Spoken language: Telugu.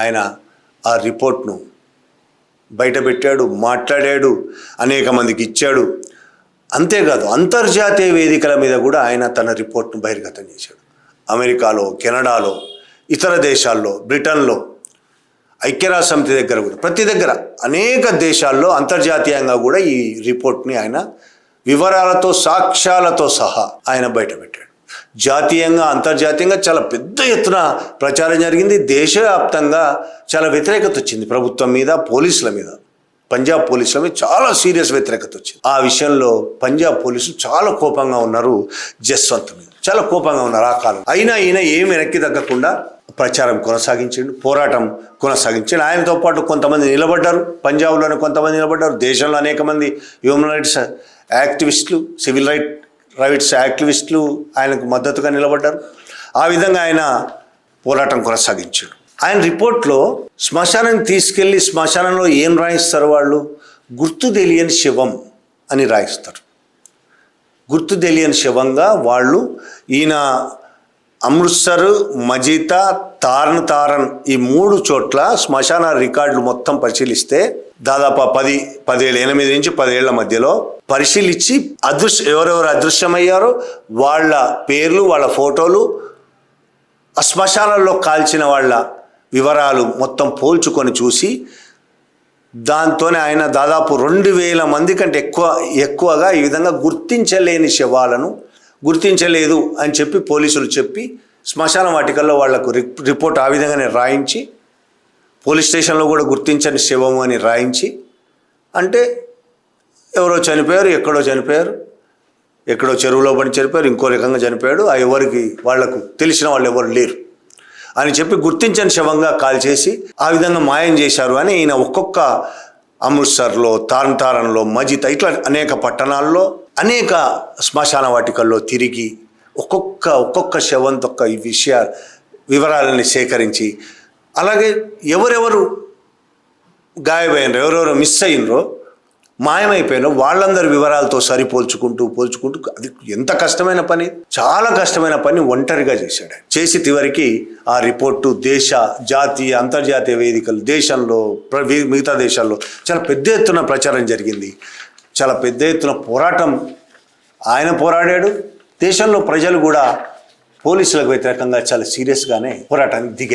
ఆయన ఆ రిపోర్ట్ను బయటపెట్టాడు, మాట్లాడాడు, అనేక మందికి ఇచ్చాడు. అంతేకాదు అంతర్జాతీయ వేదికల మీద కూడా ఆయన తన రిపోర్ట్ను బహిర్గతం చేశాడు. అమెరికాలో, కెనడాలో, ఇతర దేశాల్లో, బ్రిటన్లో, ఐక్యరాజ్య సమితి దగ్గర కూడా, ప్రతి దగ్గర అనేక దేశాల్లో అంతర్జాతీయంగా కూడా ఈ రిపోర్ట్ని ఆయన వివరాలతో, సాక్ష్యాలతో సహా ఆయన బయటపెట్టాడు. జాతీయంగా, అంతర్జాతీయంగా చాలా పెద్ద ఎత్తున ప్రచారం జరిగింది. దేశవ్యాప్తంగా చాలా వ్యతిరేకత వచ్చింది ప్రభుత్వం మీద, పోలీసుల మీద. పంజాబ్ పోలీసుల మీద చాలా సీరియస్ వ్యతిరేకత వచ్చింది. ఆ విషయంలో పంజాబ్ పోలీసులు చాలా కోపంగా ఉన్నారు జస్వంత్ మీద, చాలా కోపంగా ఉన్నారు ఆ కాలం. అయినా ఈయన ఏం వెనక్కి తగ్గకుండా ప్రచారం కొనసాగించాడు, పోరాటం కొనసాగించాడు. ఆయనతో పాటు కొంతమంది నిలబడ్డారు, పంజాబ్లోనే కొంతమంది నిలబడ్డారు, దేశంలో అనేక మంది హ్యూమన్ రైట్స్ యాక్టివిస్టులు, సివిల్ రైట్స్ యాక్టివిస్టులు ఆయనకు మద్దతుగా నిలబడ్డారు. ఆ విధంగా ఆయన పోరాటం కొనసాగించాడు. ఆయన రిపోర్ట్లో శ్మశానాన్ని తీసుకెళ్ళి శ్మశానంలో ఏం రాయిస్తారు వాళ్ళు? గుర్తు తెలియని శవం అని రాయిస్తారు. గుర్తు తెలియని శవంగా వాళ్ళు ఈయన అమృత్సర్, మజీతా, తారన్ ఈ 3 చోట్ల శ్మశాన రికార్డులు మొత్తం పరిశీలిస్తే దాదాపు 8 నుంచి 10 ఏళ్ల మధ్యలో పరిశీలించి ఎవరెవరు అదృశ్యమయ్యారో వాళ్ళ పేర్లు, వాళ్ళ ఫోటోలు, ఆ శ్మశానాల్లో కాల్చిన వాళ్ళ వివరాలు మొత్తం పోల్చుకొని చూసి దాంతోనే ఆయన దాదాపు 2000 మంది కంటే ఎక్కువగా ఈ విధంగా గుర్తించలేని శవాలను గుర్తించలేదు అని చెప్పి పోలీసులు చెప్పి శ్మశాన వాటికల్లో వాళ్లకు రిపోర్ట్ ఆ విధంగానే రాయించి, పోలీస్ స్టేషన్లో కూడా గుర్తించని శవము అని రాయించి, అంటే ఎవరో చనిపోయారు, ఎక్కడో చెరువులో పడి చనిపోయారు, ఇంకో రకంగా చనిపోయాడు, ఆ ఎవరికి వాళ్లకు తెలిసిన వాళ్ళు ఎవరు లేరు అని చెప్పి గుర్తించని శవంగా కాల్చేసి ఆ విధంగా మాయం చేశారు అని ఈయన ఒక్కొక్క అమృత్సర్లో, తారన్లో, మజీతా ఇట్లా అనేక పట్టణాల్లో, అనేక శ్మశాన వాటికల్లో తిరిగి ఒక్కొక్క శవంతో ఈ వివరాలని సేకరించి, అలాగే ఎవరెవరు గాయమైనరో, ఎవరెవరు మిస్ అయినరో, మాయమైపోయినో వాళ్ళందరి వివరాలతో పోల్చుకుంటూ అది ఎంత కష్టమైన పని, చాలా కష్టమైన పని ఒంటరిగా చేశాడు. చేసి చివరికి ఆ రిపోర్టు దేశ, జాతీయ, అంతర్జాతీయ వేదికలు, దేశంలో, మిగతా దేశాల్లో చాలా పెద్ద ఎత్తున ప్రచారం జరిగింది. చాలా పెద్ద ఎత్తున పోరాటం ఆయన పోరాడాడు. దేశంలో ప్రజలు కూడా పోలీసులకు వ్యతిరేకంగా చాలా సీరియస్గానే పోరాటానికి దిగారు.